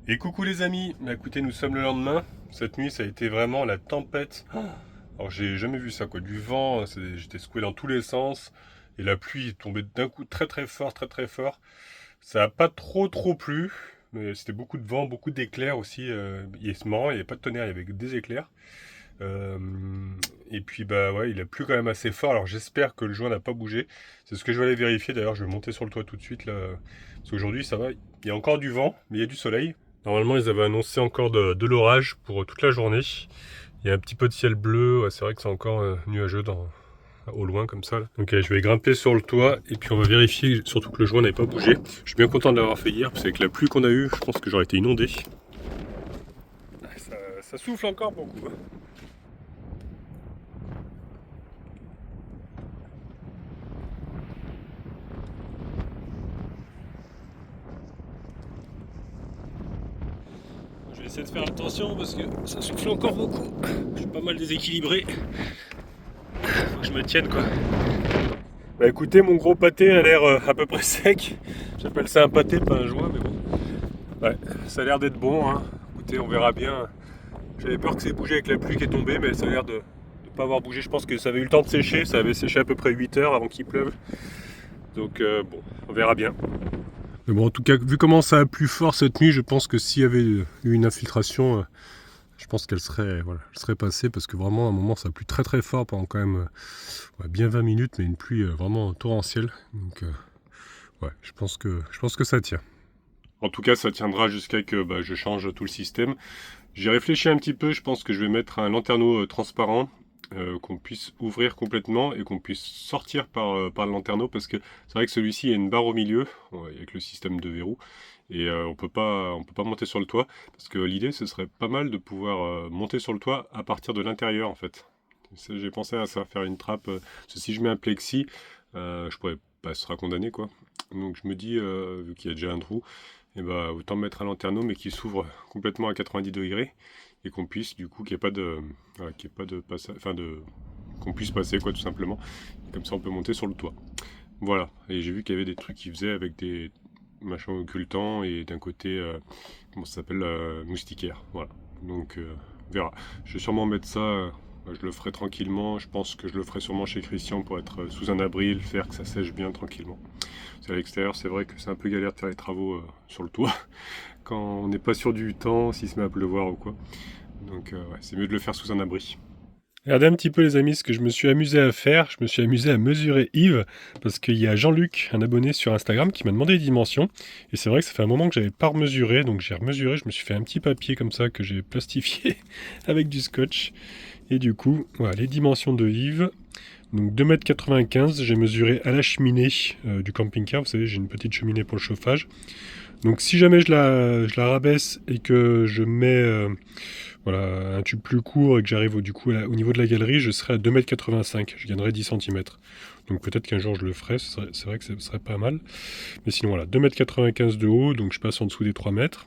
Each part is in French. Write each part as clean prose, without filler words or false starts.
Et coucou les amis, bah, écoutez, nous sommes le lendemain. Cette nuit, ça a été vraiment la tempête. Alors j'ai jamais vu ça quoi, du vent, j'étais secoué dans tous les sens. Et la pluie est tombée d'un coup très très fort, très très fort. Ça a pas trop plu, mais c'était beaucoup de vent, beaucoup d'éclairs aussi. C'est marrant, il n'y avait pas de tonnerre, il y avait que des éclairs. Euh, et puis bah ouais, il a plu quand même assez fort. Alors j'espère que le joint n'a pas bougé. C'est ce que je vais aller vérifier. D'ailleurs, je vais monter sur le toit tout de suite là, parce qu'aujourd'hui ça va. Il y a encore du vent, mais il y a du soleil. Normalement, ils avaient annoncé encore de l'orage pour toute la journée. Il y a un petit peu de ciel bleu. Ouais, c'est vrai que c'est encore nuageux au loin comme ça. Là. Donc je vais grimper sur le toit et puis on va vérifier surtout que le joint n'avait pas bougé. Je suis bien content de l'avoir fait hier parce qu'avec la pluie qu'on a eue, je pense que j'aurais été inondé. Ça souffle encore beaucoup. Je vais essayer de faire attention parce que ça souffle encore beaucoup. Je suis pas mal déséquilibré. Faut que je me tienne quoi. Bah écoutez, mon gros pâté a l'air à peu près sec. J'appelle ça un pâté, pas un joint, mais bon. Ouais, ça a l'air d'être bon. Hein. Écoutez, on verra bien. J'avais peur que ça ait bougé avec la pluie qui est tombée, mais ça a l'air de ne pas avoir bougé. Je pense que ça avait eu le temps de sécher. Ça avait séché à peu près 8 heures avant qu'il pleuve. Donc bon, on verra bien. Mais bon, en tout cas, vu comment ça a plu fort cette nuit, je pense que s'il y avait eu une infiltration, je pense qu'elle serait, voilà, elle serait passée parce que vraiment à un moment ça a plu très très fort pendant quand même ouais, bien 20 minutes, mais une pluie vraiment torrentielle. Donc ouais, je pense que ça tient. En tout cas, ça tiendra jusqu'à que je change tout le système. J'ai réfléchi un petit peu, je pense que je vais mettre un lanterneau transparent qu'on puisse ouvrir complètement et qu'on puisse sortir par le lanterneau parce que c'est vrai que celui-ci a une barre au milieu avec le système de verrou et on peut pas monter sur le toit parce que l'idée ce serait pas mal de pouvoir monter sur le toit à partir de l'intérieur en fait. J'ai pensé à ça, faire une trappe. Parce que si je mets un plexi, je pourrais pas se sera condamné quoi. Donc je me dis vu qu'il y a déjà un trou, et bah autant mettre un lanterneau mais qui s'ouvre complètement à 90 degrés et qu'on puisse du coup qu'il n'y ait pas de voilà, qu'il y ait pas de passage, enfin de qu'on puisse passer quoi tout simplement. Et comme ça on peut monter sur le toit. Voilà. Et j'ai vu qu'il y avait des trucs qui faisaient avec des machins occultants et d'un côté comment ça s'appelle moustiquaire. Voilà. Donc on verra. Je vais sûrement mettre ça. Je le ferai tranquillement. Je pense que je le ferai sûrement chez Christian pour être sous un abri, le faire que ça sèche bien tranquillement. À l'extérieur, c'est vrai que c'est un peu galère de faire les travaux sur le toit quand on n'est pas sûr du temps, s'il se met à pleuvoir ou quoi. Donc ouais, c'est mieux de le faire sous un abri. Regardez un petit peu les amis ce que je me suis amusé à faire. Je me suis amusé à mesurer Yves parce qu'il y a Jean-Luc, un abonné sur Instagram, qui m'a demandé les dimensions. Et c'est vrai que ça fait un moment que j'avais pas remesuré, donc j'ai remesuré. Je me suis fait un petit papier comme ça que j'ai plastifié avec du scotch. Et du coup, voilà les dimensions de Yves. Donc 2,95 m, j'ai mesuré à la cheminée du camping-car. Vous savez, j'ai une petite cheminée pour le chauffage. Donc si jamais je la rabaisse et que je mets voilà, un tube plus court et que j'arrive du coup au niveau de la galerie, je serai à 2,85 m. Je gagnerai 10 cm. Donc peut-être qu'un jour je le ferai, c'est vrai que ce serait pas mal. Mais sinon voilà, 2,95 m de haut, donc je passe en dessous des 3 mètres.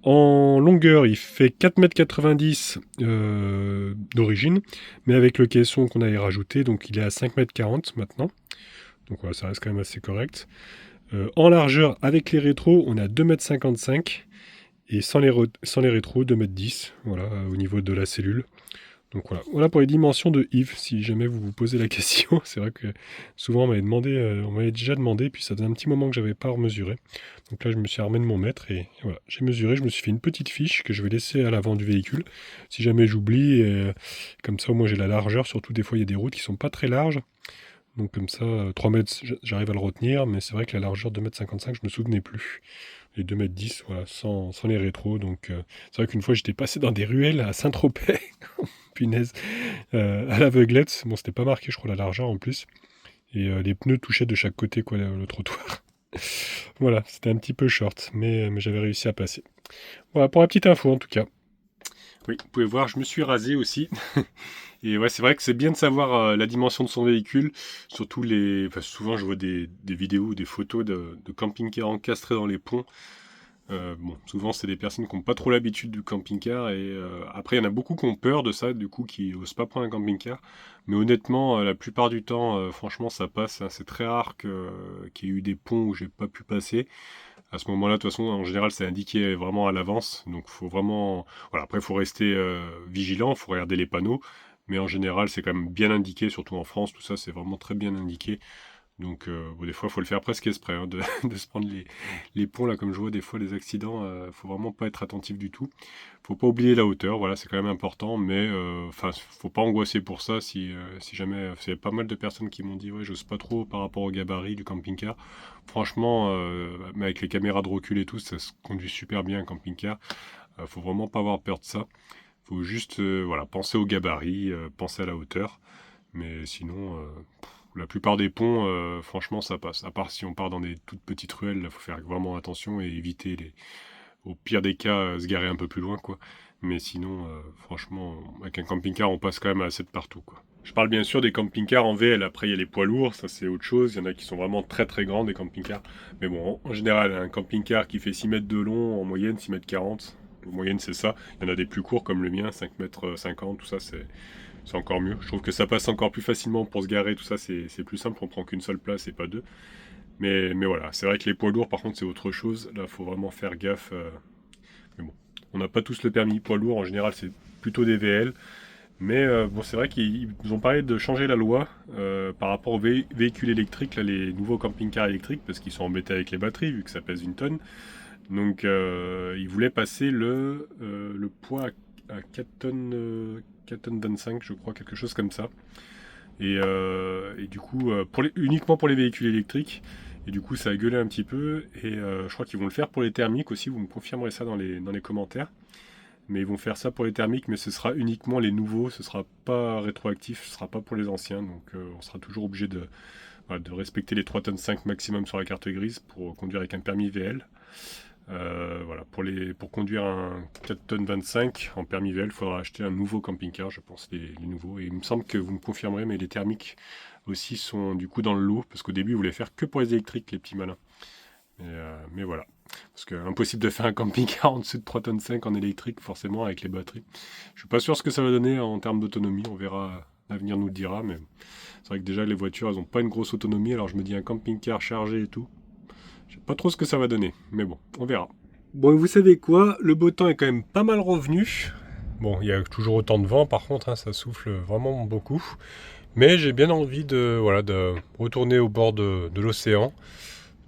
En longueur, il fait 4,90 m d'origine, mais avec le caisson qu'on avait rajouté, donc il est à 5,40 m maintenant. Donc voilà, ça reste quand même assez correct. En largeur, avec les rétros, on a 2,55 m et sans les rétros, 2,10 m, voilà, au niveau de la cellule. Donc voilà pour les dimensions de Yves, si jamais vous vous posez la question. C'est vrai que souvent on m'avait déjà demandé, puis ça faisait un petit moment que j'avais pas remesuré. Donc là, je me suis armé de mon mètre et voilà, j'ai mesuré, je me suis fait une petite fiche que je vais laisser à l'avant du véhicule. Si jamais j'oublie, comme ça au moins j'ai la largeur, surtout des fois il y a des routes qui sont pas très larges. Donc comme ça, 3 mètres, j'arrive à le retenir, mais c'est vrai que la largeur de 2,55 m, je me souvenais plus. Et 2,10 m, voilà, sans les rétros. Donc c'est vrai qu'une fois, j'étais passé dans des ruelles à Saint-Tropez, punaise, à l'aveuglette. Bon, c'était pas marqué, je crois, la largeur en plus. Et les pneus touchaient de chaque côté, quoi, le trottoir. Voilà, c'était un petit peu short, mais j'avais réussi à passer. Voilà, pour la petite info en tout cas. Oui, vous pouvez voir, je me suis rasé aussi. Et ouais, c'est vrai que c'est bien de savoir la dimension de son véhicule. Surtout enfin, souvent je vois des vidéos ou des photos de camping-cars encastrés dans les ponts. Bon, souvent c'est des personnes qui n'ont pas trop l'habitude du camping-car. Et après, il y en a beaucoup qui ont peur de ça, du coup, qui n'osent pas prendre un camping-car. Mais honnêtement, la plupart du temps, franchement, ça passe. Hein. C'est très rare qu'il y ait eu des ponts où j'ai pas pu passer. À ce moment-là, de toute façon, en général, c'est indiqué vraiment à l'avance. Donc, faut vraiment... Voilà, après, il faut rester vigilant, il faut regarder les panneaux. Mais en général, c'est quand même bien indiqué, surtout en France, tout ça, c'est vraiment très bien indiqué. Donc, bon, des fois, il faut le faire presque exprès, hein, de se prendre les ponts, là, comme je vois, des fois, les accidents, faut vraiment pas être attentif du tout. Faut pas oublier la hauteur, voilà, c'est quand même important, mais enfin, faut pas angoisser pour ça si jamais. C'est pas mal de personnes qui m'ont dit, ouais, j'ose pas trop par rapport au gabarit du camping-car. Franchement, mais avec les caméras de recul et tout, ça se conduit super bien un camping-car. Faut vraiment pas avoir peur de ça. Faut juste, voilà, penser au gabarit, penser à la hauteur. Mais sinon, la plupart des ponts, franchement, ça passe. À part si on part dans des toutes petites ruelles, il faut faire vraiment attention et éviter, au pire des cas, se garer un peu plus loin, quoi. Mais sinon, franchement, avec un camping-car, on passe quand même assez de partout, quoi. Je parle bien sûr des camping-cars en VL. Après, il y a les poids lourds, ça c'est autre chose. Il y en a qui sont vraiment très très grands, des camping-cars. Mais bon, en général, un camping-car qui fait 6 mètres de long, en moyenne 6 mètres 40. En moyenne, c'est ça. Il y en a des plus courts comme le mien, 5 mètres 50, tout ça, c'est encore mieux. Je trouve que ça passe encore plus facilement pour se garer, tout ça, c'est plus simple. On prend qu'une seule place et pas deux. Mais voilà, c'est vrai que les poids lourds, par contre, c'est autre chose. Là, il faut vraiment faire gaffe. Mais bon, on n'a pas tous le permis poids lourd. En général, c'est plutôt des VL. Mais bon, c'est vrai qu'ils ont parlé de changer la loi par rapport aux véhicules électriques, là, les nouveaux camping-cars électriques, parce qu'ils sont embêtés avec les batteries, vu que ça pèse une tonne. Donc, ils voulaient passer le poids à 4 tonnes, 4 tonnes 25, je crois, quelque chose comme ça. Et du coup, uniquement pour les véhicules électriques. Et du coup, ça a gueulé un petit peu. Et je crois qu'ils vont le faire pour les thermiques aussi. Vous me confirmerez ça dans les commentaires. Mais ils vont faire ça pour les thermiques, mais ce sera uniquement les nouveaux. Ce ne sera pas rétroactif, ce ne sera pas pour les anciens. Donc on sera toujours obligé de respecter les 3 tonnes 5 maximum sur la carte grise pour conduire avec un permis VL. Voilà, pour conduire un 4 tonnes 25 en permis VL, il faudra acheter un nouveau camping-car, je pense, les nouveaux. Et il me semble que vous me confirmerez, mais les thermiques aussi sont du coup dans le lot, parce qu'au début, ils voulaient faire que pour les électriques, les petits malins. Mais voilà, parce que impossible de faire un camping-car en dessous de 3 tonnes 5 en électrique, forcément, avec les batteries. Je suis pas sûr ce que ça va donner en termes d'autonomie, on verra, l'avenir nous le dira, mais c'est vrai que déjà, les voitures, elles n'ont pas une grosse autonomie, alors je me dis un camping-car chargé et tout. Je sais pas trop ce que ça va donner, mais bon, on verra. Bon, vous savez quoi, le beau temps est quand même pas mal revenu. Bon, il y a toujours autant de vent, par contre, hein, ça souffle vraiment beaucoup. Mais j'ai bien envie de retourner au bord de l'océan.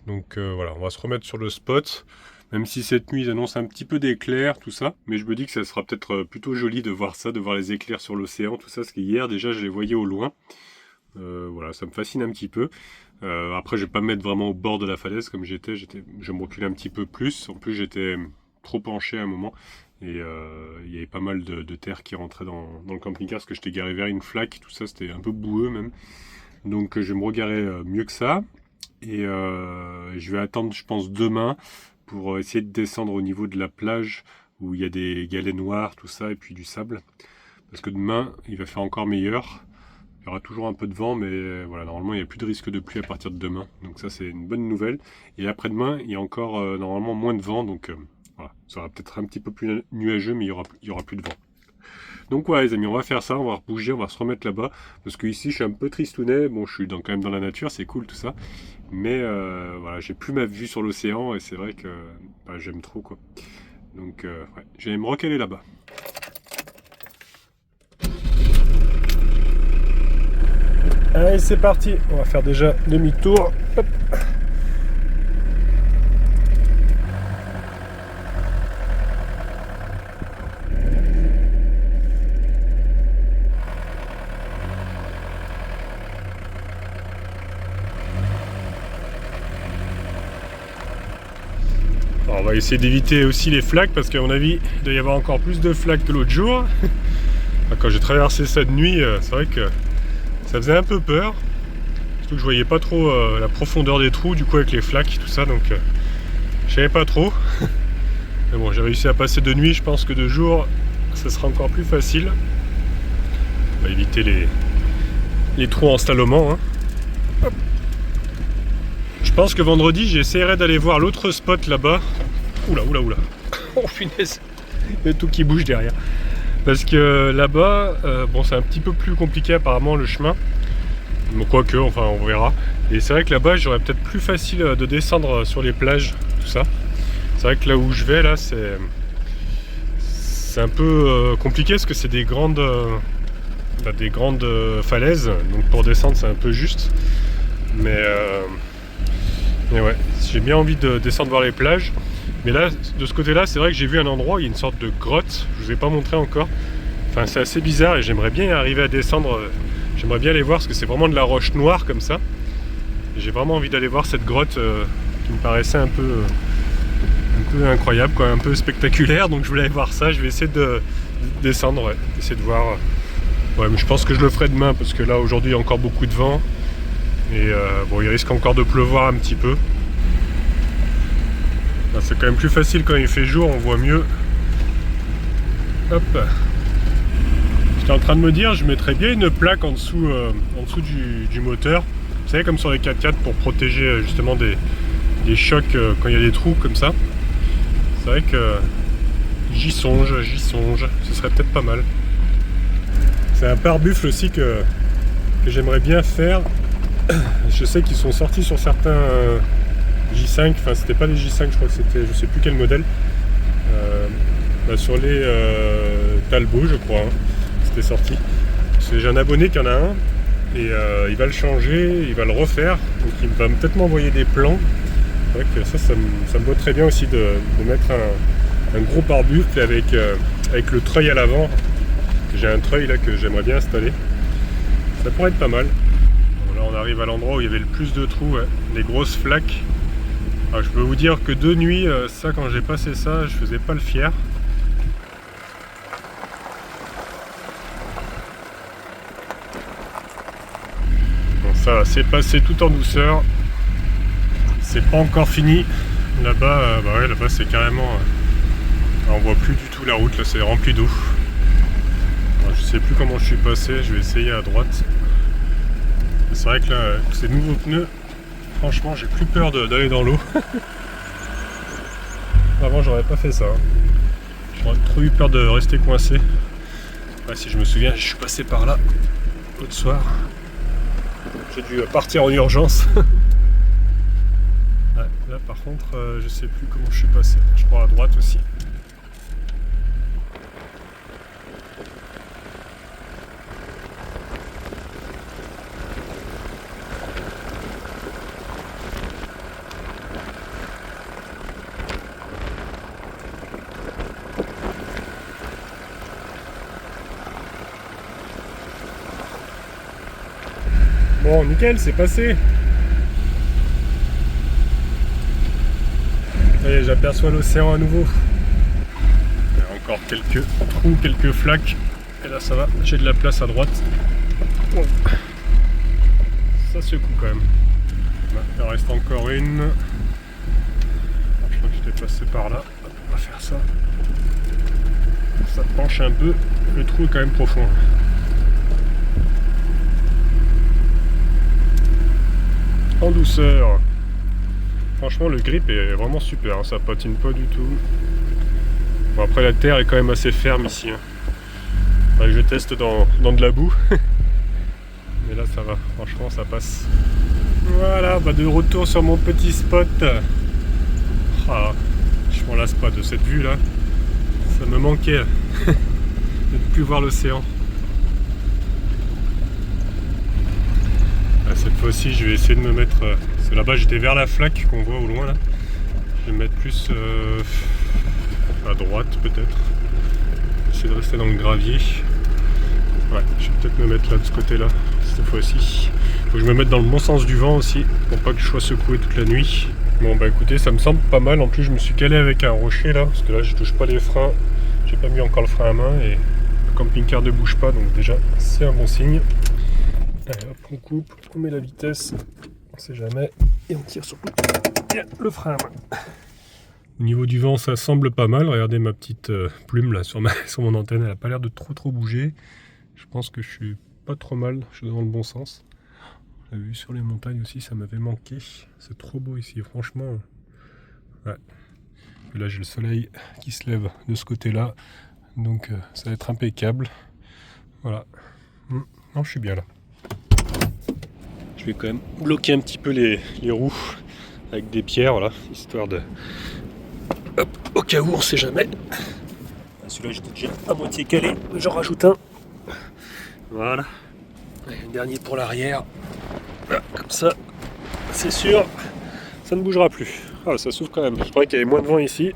Donc voilà, on va se remettre sur le spot. Même si cette nuit, ils annoncent un petit peu d'éclairs, tout ça. Mais je me dis que ça sera peut-être plutôt joli de voir ça, de voir les éclairs sur l'océan, tout ça. Parce qu'hier, déjà, je les voyais au loin. Voilà, ça me fascine un petit peu. Après, je vais pas me mettre vraiment au bord de la falaise comme je me reculais un petit peu plus. En plus, j'étais trop penché à un moment. Et il y avait pas mal de terre qui rentrait dans le camping-car parce que j'étais garé vers une flaque. Tout ça, c'était un peu boueux même. Donc, je vais me regarer mieux que ça. Et je vais attendre, je pense, demain pour essayer de descendre au niveau de la plage où il y a des galets noirs, tout ça, et puis du sable. Parce que demain, il va faire encore meilleur. Il y aura toujours un peu de vent, mais voilà, normalement, il n'y a plus de risque de pluie à partir de demain. Donc ça, c'est une bonne nouvelle. Et après-demain, il y a encore normalement moins de vent. Donc voilà, ça sera peut-être un petit peu plus nuageux, mais il y aura plus de vent. Donc voilà, les amis, on va faire ça. On va bouger, on va se remettre là-bas. Parce que ici, je suis un peu tristounet. Bon, je suis quand même dans la nature, c'est cool tout ça. Mais voilà, j'ai plus ma vue sur l'océan. Et c'est vrai que j'aime trop, quoi. Donc ouais, je vais me recaler là-bas. Allez, c'est parti, on va faire déjà demi-tour. Hop. Alors, on va essayer d'éviter aussi les flaques parce qu'à mon avis, il doit y avoir encore plus de flaques que l'autre jour. Quand j'ai traversé ça de nuit, c'est vrai que ça faisait un peu peur, surtout que je voyais pas trop la profondeur des trous du coup avec les flaques tout ça, donc je savais pas trop. Mais bon, j'ai réussi à passer de nuit, je pense que de jour ça sera encore plus facile. On va éviter les trous en slalomant. Hein. Hop. Je pense que vendredi j'essaierai d'aller voir l'autre spot là-bas. Oula. Oh punaise, il y a tout qui bouge derrière. Parce que là-bas, bon, c'est un petit peu plus compliqué apparemment le chemin. Quoique, enfin on verra. Et c'est vrai que là-bas, j'aurais peut-être plus facile de descendre sur les plages, tout ça. C'est vrai que là où je vais là c'est un peu compliqué parce que c'est des grandes falaises, donc pour descendre c'est un peu juste. Mais ouais, j'ai bien envie de descendre voir les plages. Mais là, de ce côté-là, c'est vrai que j'ai vu un endroit où il y a une sorte de grotte. Je vous ai pas montré encore. Enfin, c'est assez bizarre et j'aimerais bien arriver à descendre. J'aimerais bien aller voir parce que c'est vraiment de la roche noire comme ça. J'ai vraiment envie d'aller voir cette grotte qui me paraissait un peu incroyable, quoi, un peu spectaculaire. Donc je voulais aller voir ça. Je vais essayer de descendre, ouais, essayer de voir. Ouais, mais je pense que je le ferai demain parce que là aujourd'hui il y a encore beaucoup de vent et bon, il risque encore de pleuvoir un petit peu. C'est quand même plus facile quand il fait jour, on voit mieux. Hop. J'étais en train de me dire, je mettrais bien une plaque en dessous du moteur. Vous savez, comme sur les 4x4 pour protéger justement des chocs quand il y a des trous comme ça. C'est vrai que j'y songe. Ce serait peut-être pas mal. C'est un pare-buffle aussi que j'aimerais bien faire. Je sais qu'ils sont sortis sur certains J5, enfin c'était pas les J5, je crois que c'était, je sais plus quel modèle, sur les Talbot je crois, hein, c'était sorti. Parce que j'ai un abonné qui en a un et il va le changer, il va le refaire, donc il va peut-être m'envoyer des plans. C'est vrai que ça me va très bien aussi de mettre un gros pare-buffle avec le treuil à l'avant. J'ai un treuil là que j'aimerais bien installer, ça pourrait être pas mal. Bon, là on arrive à l'endroit où il y avait le plus de trous, ouais, les grosses flaques. Alors, je peux vous dire que de nuit, ça quand j'ai passé ça, je faisais pas le fier. Bon, ça c'est passé tout en douceur. C'est pas encore fini. Là-bas, bah ouais, là-bas c'est carrément... on voit plus du tout la route, là c'est rempli d'eau. Je sais plus comment je suis passé, je vais essayer à droite. C'est vrai que là, avec ces nouveaux pneus, franchement j'ai plus peur d'aller dans l'eau. Avant j'aurais pas fait ça. J'aurais trop eu peur de rester coincé. Ouais, si je me souviens, je suis passé par là l'autre soir. J'ai dû partir en urgence. Ouais, là par contre je sais plus comment je suis passé. Je crois à droite aussi. Bon, nickel, c'est passé. Ça y est, j'aperçois l'océan à nouveau. Il y a encore quelques trous, quelques flaques. Et là, ça va, j'ai de la place à droite. Bon. Ça secoue quand même. Là, il en reste encore une. Je crois que j'étais passé par là. On va faire ça. Ça penche un peu. Le trou est quand même profond. En douceur. Franchement le grip est vraiment super, hein, ça patine pas du tout. Bon, après la terre est quand même assez ferme ici, hein. Faudrait que je teste dans de la boue. Mais là ça va, franchement ça passe. Voilà, bah de retour sur mon petit spot. Ah, je m'en lasse pas de cette vue là. Ça me manquait de ne plus voir l'océan. Cette fois-ci, je vais essayer de me mettre... parce que là-bas, j'étais vers la flaque qu'on voit au loin, là. Je vais me mettre plus à droite, peut-être. Essayer de rester dans le gravier. Ouais, je vais peut-être me mettre là, de ce côté-là, cette fois-ci. Faut que je me mette dans le bon sens du vent aussi, pour pas que je sois secoué toute la nuit. Bon, bah écoutez, ça me semble pas mal. En plus, je me suis calé avec un rocher, là, parce que là, je touche pas les freins. J'ai pas mis encore le frein à main, et le camping-car ne bouge pas, donc déjà, c'est un bon signe. Allez hop, on coupe, on met la vitesse, on sait jamais, et on tire sur le frein à main. Au niveau du vent, ça semble pas mal. Regardez ma petite plume là sur mon antenne, elle a pas l'air de trop bouger. Je pense que je suis pas trop mal, je suis dans le bon sens. La vue sur les montagnes aussi, ça m'avait manqué. C'est trop beau ici, franchement. Ouais. Et là j'ai le soleil qui se lève de ce côté-là, donc ça va être impeccable. Voilà. Non, je suis bien là. Je vais quand même bloquer un petit peu les roues avec des pierres, voilà, histoire de... Hop, au cas où, on sait jamais. Celui-là, j'étais déjà à moitié calé, j'en rajoute un. Voilà. Et un dernier pour l'arrière. Voilà, comme ça, c'est sûr, ça ne bougera plus. Ah, ça souffle quand même. Je croyais qu'il y avait moins de vent ici.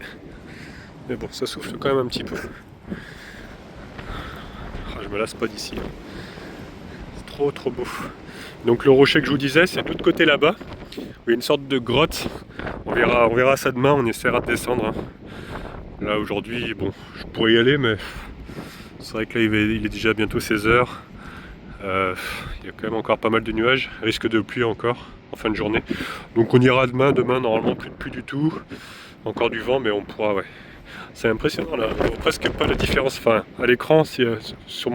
Mais bon, ça souffle quand même un petit peu. Ah, je me lasse pas d'ici. C'est trop beau. Donc le rocher que je vous disais, c'est de l'autre côté là-bas. Où il y a une sorte de grotte. On verra ça demain, on essaiera de descendre. Là aujourd'hui, bon, je pourrais y aller, mais c'est vrai que là il est déjà bientôt 16h. Il y a quand même encore pas mal de nuages, risque de pluie encore en fin de journée. Donc on ira demain normalement plus du tout. Encore du vent, mais on pourra, ouais. C'est impressionnant là, on voit presque pas la différence. Enfin, à l'écran, sur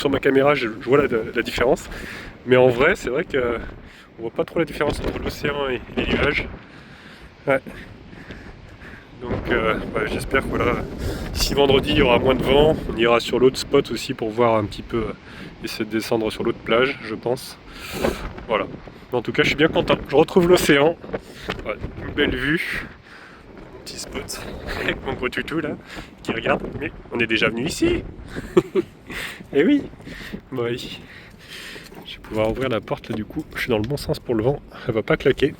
ma caméra, je vois la différence. Mais en vrai, c'est vrai que on voit pas trop la différence entre l'océan et les nuages. Ouais. Donc ouais, j'espère que voilà, d'ici vendredi il y aura moins de vent. On ira sur l'autre spot aussi pour voir un petit peu, essayer de descendre sur l'autre plage, je pense. Voilà. Mais en tout cas, je suis bien content. Je retrouve l'océan. Ouais, une belle vue. Mon petit spot avec mon gros tutou là qui regarde. Mais on est déjà venu ici. Eh oui. Bon, oui. Je vais pouvoir ouvrir la porte là du coup. Je suis dans le bon sens pour le vent. Elle va pas claquer.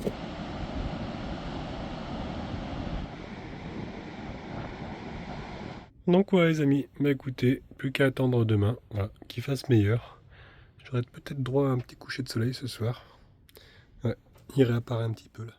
Donc ouais les amis, bah écoutez, plus qu'à attendre demain, voilà, qu'il fasse meilleur. J'aurai peut-être droit à un petit coucher de soleil ce soir. Ouais, il réapparaît un petit peu là.